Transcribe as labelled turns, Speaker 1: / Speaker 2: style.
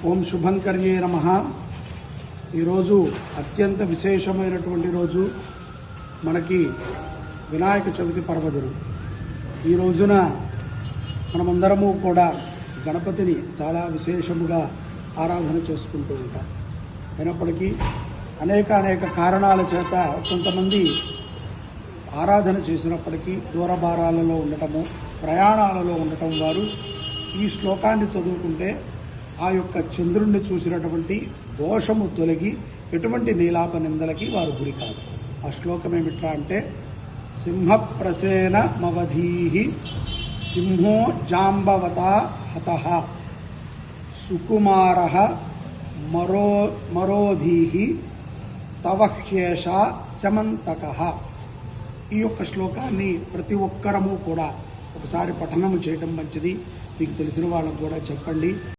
Speaker 1: ఓం శుభంకర్యే నమః. ఈరోజు అత్యంత విశేషమైనటువంటి రోజు. మనకి వినాయక చవితి పర్వదినం. ఈ రోజున మనమందరము కూడా గణపతిని చాలా విశేషముగా ఆరాధన చేసుకుంటూ ఉంటాం. అయినప్పటికీ అనేక కారణాల చేత కొంతమంది ఆరాధన చేసినప్పటికీ దూరభారాలలో ఉండటము, ప్రయాణాలలో ఉండటం వారు ఈ శ్లోకాన్ని చదువుకుంటే ఆ యొక్క చంద్రుణ్ణి చూసినటువంటి దోషము తొలగి ఎటువంటి నీలాప నిందలకి వారు గురి కాదు. ఆ శ్లోకం ఏమిట్రా అంటే, సింహప్రసేన మవధీహి సింహో జాంబవత హతః సుకుమారః మరోధీహి తవహ్యేష శమంతకః. ఈ యొక్క శ్లోకాన్ని ప్రతి ఒక్కరము కూడా ఒకసారి పఠనము చేయడం మంచిది. మీకు తెలిసిన వాళ్ళకు కూడా చెప్పండి.